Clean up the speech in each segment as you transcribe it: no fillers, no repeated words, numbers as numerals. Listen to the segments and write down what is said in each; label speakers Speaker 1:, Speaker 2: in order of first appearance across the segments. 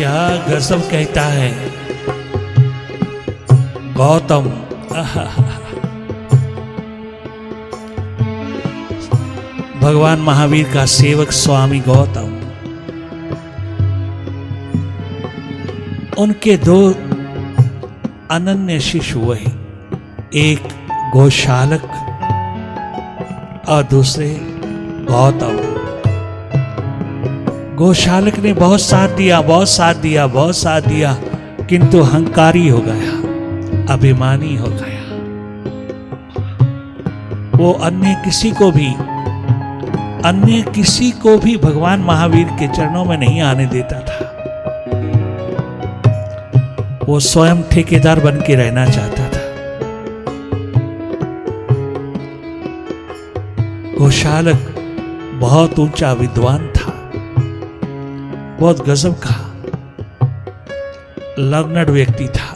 Speaker 1: क्या गजब कहता है गौतम। भगवान महावीर का सेवक स्वामी गौतम, उनके दो अनन्य शिष्य हुए, एक गोशालक और दूसरे गौतम। गोशालक ने बहुत साथ दिया, किंतु अहंकारी हो गया, अभिमानी हो गया। वो अन्य किसी को भी भगवान महावीर के चरणों में नहीं आने देता था। वो स्वयं ठेकेदार बन के रहना चाहता था। गोशालक बहुत ऊंचा विद्वान था, बहुत गजब का लर्नड व्यक्ति था।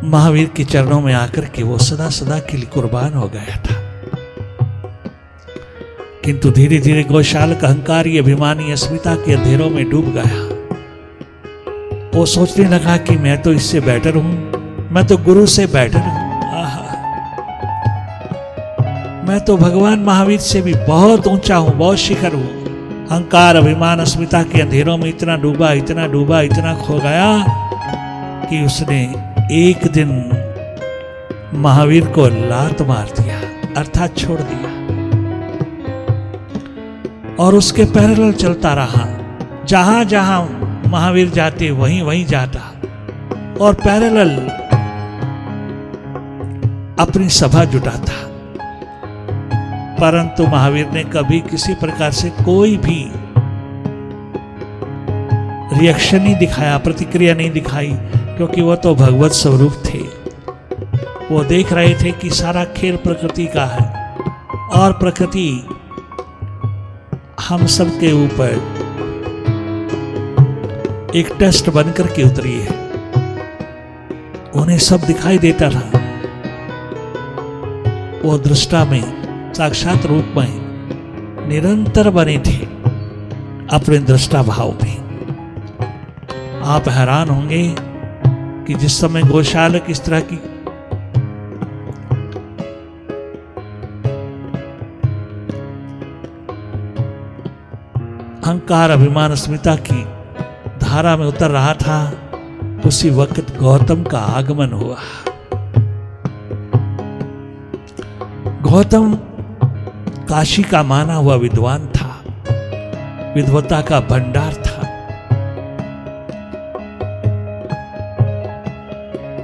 Speaker 1: महावीर के चरणों में आकर के वो सदा सदा के लिए कुर्बान हो गया था। किंतु धीरे धीरे गोशालक अहंकारी, अभिमानी, अस्मिता के अंधेरों में डूब गया। वो सोचने लगा कि मैं तो इससे बेटर हूं, मैं तो गुरु से बेटर हूं, मैं तो भगवान महावीर से भी बहुत ऊंचा हूं, बहुत शिखर हूं। अहंकार, अभिमान, अस्मिता के अंधेरों में इतना डूबा, खो गया कि उसने एक दिन महावीर को लात मार दिया, अर्थात छोड़ दिया, और उसके पैरेलल चलता रहा। जहां जहां महावीर जाते वहीं वहीं जाता, और पैरेलल अपनी सभा जुटाता। परंतु महावीर ने कभी किसी प्रकार से कोई भी रिएक्शन नहीं दिखाया, प्रतिक्रिया नहीं दिखाई, क्योंकि वह तो भगवत स्वरूप थे। वो देख रहे थे कि सारा खेल प्रकृति का है, और प्रकृति हम सब के ऊपर एक टेस्ट बनकर के उतरी है। उन्हें सब दिखाई देता था। वो दृष्टा में, साक्षात रूप में निरंतर बने थे अपने दृष्टा भाव में। आप हैरान होंगे कि जिस समय गोशालक इस तरह की अहंकार, अभिमान, अस्मिता की धारा में उतर रहा था, उसी वक्त गौतम का आगमन हुआ। गौतम काशी का माना हुआ विद्वान था, विद्वता का भंडार था।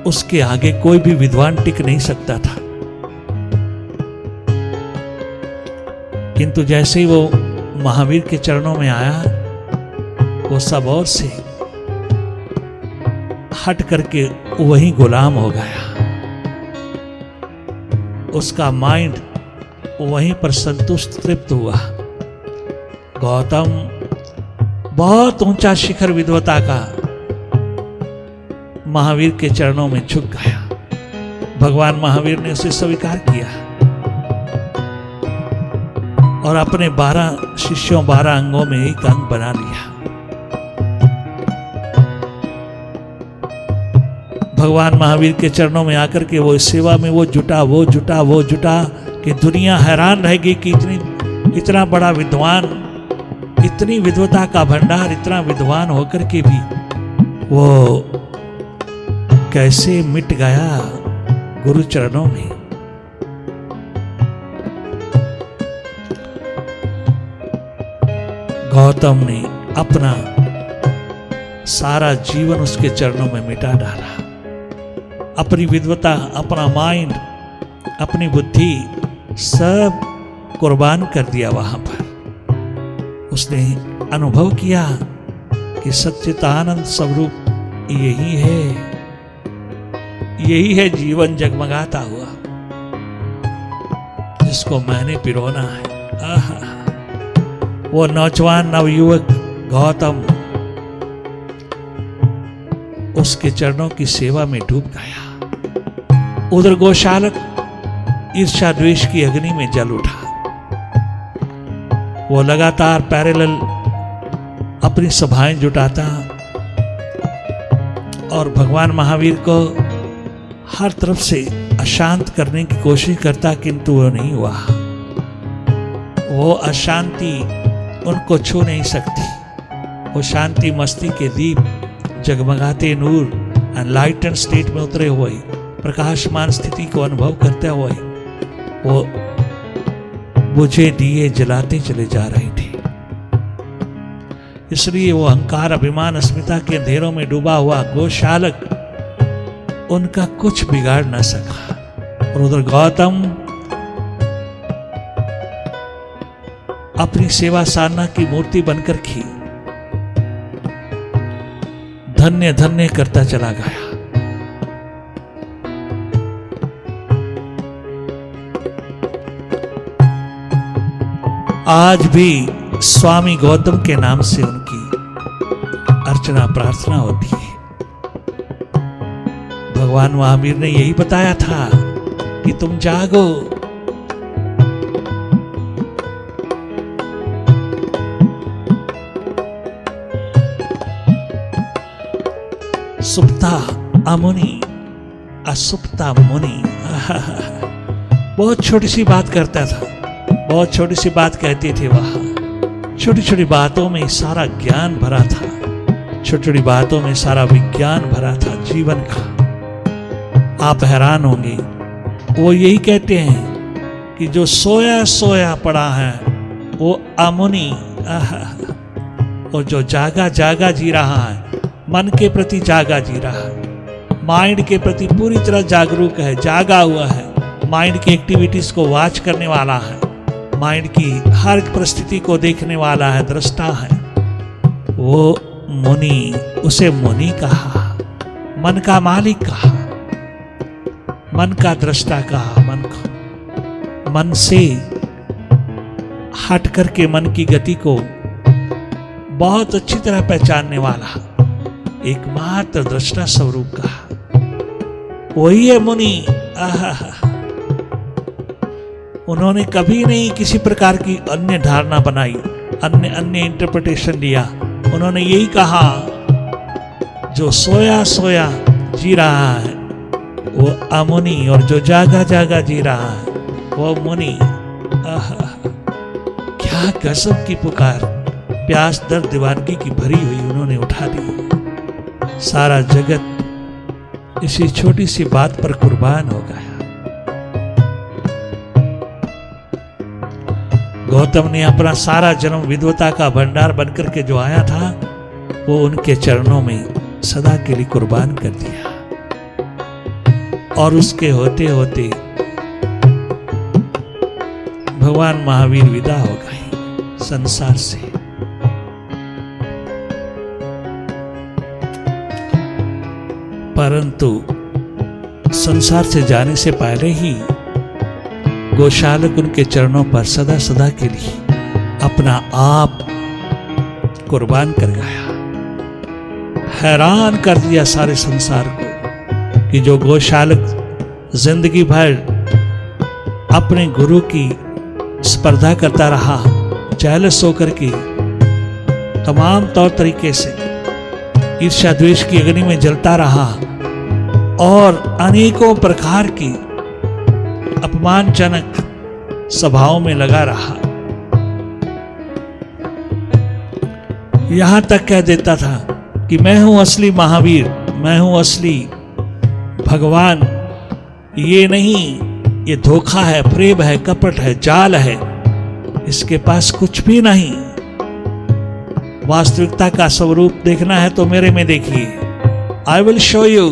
Speaker 1: उसके आगे कोई भी विद्वान टिक नहीं सकता था। किंतु जैसे ही वो महावीर के चरणों में आया, वो सब और से हट करके वहीं गुलाम हो गया। उसका माइंड वहीं पर संतुष्ट, तृप्त हुआ। गौतम बहुत ऊंचा शिखर विद्वता का महावीर के चरणों में झुक गया। भगवान महावीर ने उसे स्वीकार किया और अपने 12 शिष्यों, 12 अंगों में एक अंग बना लिया। भगवान महावीर के चरणों में आकर के वो सेवा में वो जुटा कि दुनिया हैरान रहेगी कि इतना बड़ा विद्वान, इतनी विद्वता का भंडार, इतना विद्वान होकर के भी वो कैसे मिट गया गुरु चरणों में। गौतम ने अपना सारा जीवन उसके चरणों में मिटा डाला। अपनी विद्वता, अपना माइंड, अपनी बुद्धि सब कुर्बान कर दिया। वहां पर उसने अनुभव किया कि सच्चिदानंद स्वरूप यही है जीवन जगमगाता हुआ, जिसको मैंने पिरोना है। वो नौजवान नवयुवक गौतम उसके चरणों की सेवा में डूब गया। उधर गोशालक ईर्ष्या द्वेष की अग्नि में जल उठा। वो लगातार पैरेलल अपनी सभाएं जुटाता और भगवान महावीर को हर तरफ से अशांत करने की कोशिश करता, किंतु वो नहीं हुआ। वो अशांति उनको छू नहीं सकती। वो शांति मस्ती के दीप, जगमगाते नूर, एनलाइटन स्टेट में उतरे हुए, प्रकाशमान स्थिति को अनुभव करते हुए वो बुझे दिए जलाते चले जा रहे थे। इसलिए वो अहंकार, अभिमान, अस्मिता के अंधेरों में डूबा हुआ गोशालक उनका कुछ बिगाड़ ना सका। और उधर गौतम अपनी सेवा साधना की मूर्ति बनकर की धन्य धन्य करता चला गया। आज भी स्वामी गौतम के नाम से उनकी अर्चना प्रार्थना होती है। भगवान महावीर ने यही बताया था कि तुम जागो, सुप्ता अमुनि असुप्ता मुनि। बहुत छोटी सी बात करता था, बहुत छोटी सी बात कहते थे। वह छोटी छोटी बातों में सारा ज्ञान भरा था, छोटी छोटी बातों में सारा विज्ञान भरा था जीवन का। आप हैरान होंगे, वो यही कहते हैं कि जो सोया सोया पड़ा है वो अमुनि, और जो जागा जागा जी रहा है, मन के प्रति जागा जी रहा है, माइंड के प्रति पूरी तरह जागरूक है, जागा हुआ है, माइंड की एक्टिविटीज को वॉच करने वाला है, माइंड की हर परिस्थिति को देखने वाला है, दृष्टा है, वो मुनि, उसे मुनि कहा, मन का मालिक कहा, मन का दृष्टा कहा, मन से हट करके मन की गति को बहुत अच्छी तरह पहचानने वाला एकमात्र दृष्टा स्वरूप का वही है मुनि। उन्होंने कभी नहीं किसी प्रकार की अन्य धारणा बनाई, अन्य इंटरप्रिटेशन लिया। उन्होंने यही कहा, जो सोया सोया जी रहा है वो अमुनि, और जो जागा जागा जी रहा है वो मुनि। क्या गजब की पुकार, प्यास दर्द दीवानगी की भरी हुई उन्होंने उठा दी। सारा जगत इसी छोटी सी बात पर कुर्बान हो गया। गौतम ने अपना सारा जन्म विद्वता का भंडार बनकर के जो आया था वो उनके चरणों में सदा के लिए कुर्बान कर दिया, और उसके होते होते भगवान महावीर विदा हो गए संसार से। परंतु संसार से जाने से पहले ही गोशालक उनके चरणों पर सदा सदा के लिए अपना आप कुर्बान कर गया। हैरान कर दिया सारे संसार को कि जो गोशालक जिंदगी भर अपने गुरु की स्पर्धा करता रहा, जेलस होकर के तमाम तौर तरीके से ईर्ष्या द्वेष की अग्नि में जलता रहा और अनेकों प्रकार की अपमानजनक सभाओं में लगा रहा, यहां तक कह देता था कि मैं हूं असली महावीर, मैं हूं असली भगवान, ये नहीं, ये धोखा है, प्रेम है, कपट है, जाल है, इसके पास कुछ भी नहीं। वास्तविकता का स्वरूप देखना है तो मेरे में देखिए, आई विल शो यू।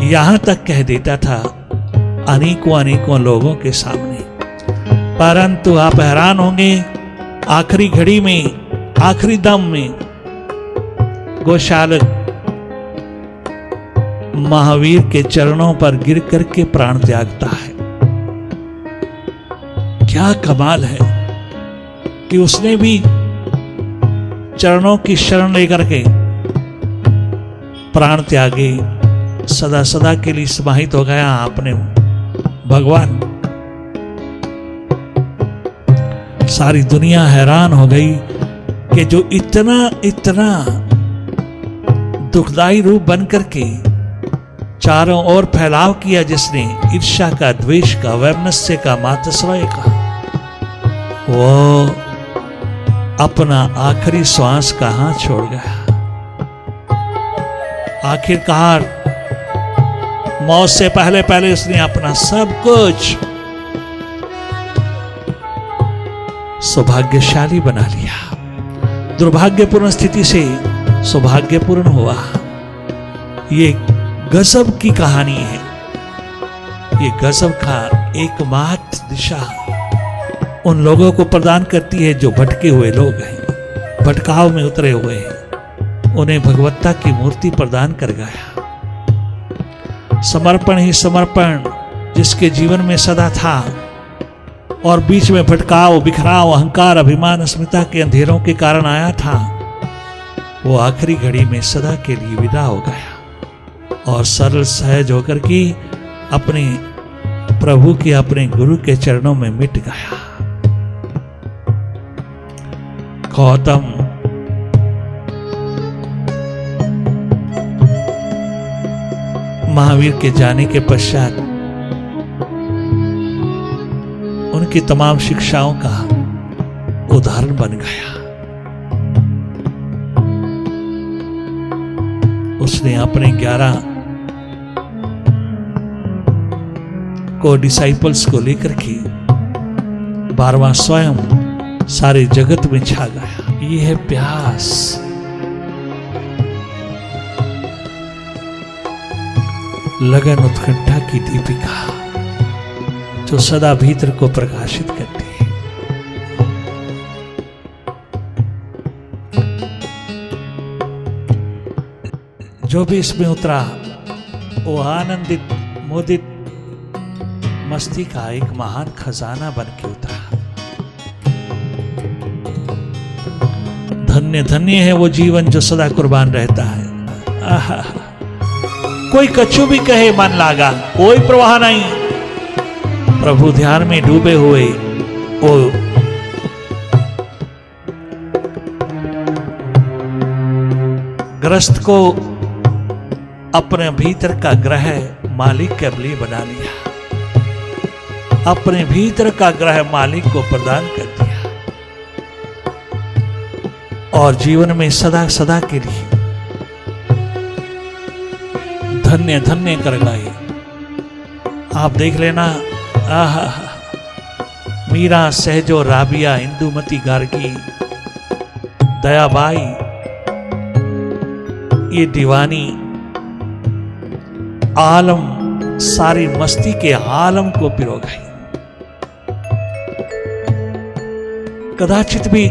Speaker 1: यहां तक कह देता था अनेकों अनेकों लोगों के सामने। परंतु आप हैरान होंगे, आखिरी घड़ी में, आखिरी दम में गोशालक महावीर के चरणों पर गिर करके प्राण त्यागता है। क्या कमाल है कि उसने भी चरणों की शरण लेकर के प्राण त्यागे, सदा सदा के लिए समाहित हो गया आपने भगवान। सारी दुनिया हैरान हो गई कि जो इतना इतना दुखदाई रूप बनकर के चारों ओर फैलाव किया, जिसने ईर्ष्या का, द्वेष का, वैमनस्य का, मातस्वय का, वो अपना आखिरी श्वास कहां छोड़ गया। आखिरकार मौत से पहले पहले उसने अपना सब कुछ सौभाग्यशाली बना लिया। दुर्भाग्यपूर्ण स्थिति से सौभाग्यपूर्ण हुआ। ये गजब की कहानी है। ये गजब का एकमात्र दिशा उन लोगों को प्रदान करती है जो भटके हुए लोग हैं, भटकाव में उतरे हुए हैं। उन्हें भगवत्ता की मूर्ति प्रदान कर गया। समर्पण ही समर्पण जिसके जीवन में सदा था और बीच में भटकाव, बिखराव, अहंकार, अभिमान, अस्मिता के अंधेरों के कारण आया था, वो आखिरी घड़ी में सदा के लिए विदा हो गया और सरल सहज होकर के अपने प्रभु के, अपने गुरु के चरणों में मिट गया। गौतम महावीर के जाने के पश्चात उनकी तमाम शिक्षाओं का उदाहरण बन गया। उसने अपने 11 को डिसाइपल्स को लेकर के 12वां स्वयं सारे जगत में छा गया। ये है प्यास, लगन, उत्कंठा की दीपिका जो सदा भीतर को प्रकाशित करती है। जो भी इसमें उतरा वो आनंदित, मोदित, मस्ती का एक महान खजाना बन के उतरा। धन्य धन्य है वो जीवन जो सदा कुर्बान रहता है। आहा, कोई कछु भी कहे मन लागा, कोई प्रवाह नहीं। प्रभु ध्यान में डूबे हुए वो ग्रस्त को अपने भीतर का ग्रह मालिक के लिए बना लिया, अपने भीतर का ग्रह मालिक को प्रदान कर दिया और जीवन में सदा सदा के लिए धन्य धन्य कर गए। आप देख लेना, आहा, मीरा, सहजो, राबिया, इंदुमती गार्गी, दयाबाई, ये दीवानी आलम सारी मस्ती के आलम को पिरो गई। कदाचित भी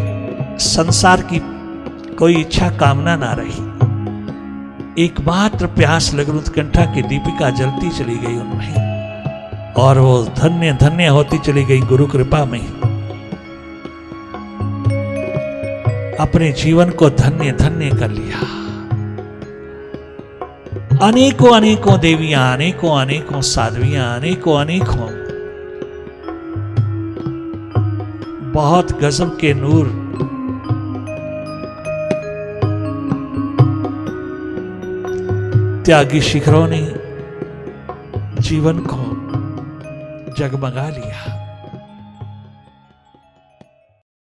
Speaker 1: संसार की कोई इच्छा कामना ना रही। एकमात्र प्यास, लगन, उत्कंठा की दीपिका जलती चली गई उनमें और वो धन्य धन्य होती चली गई गुरु कृपा में। अपने जीवन को धन्य धन्य कर लिया। अनेकों अनेकों देवियां, अनेकों अनेकों साध्वियां, अनेकों अनेकों बहुत गजब के नूर त्यागी शिखरों ने जीवन को जगमगा लिया।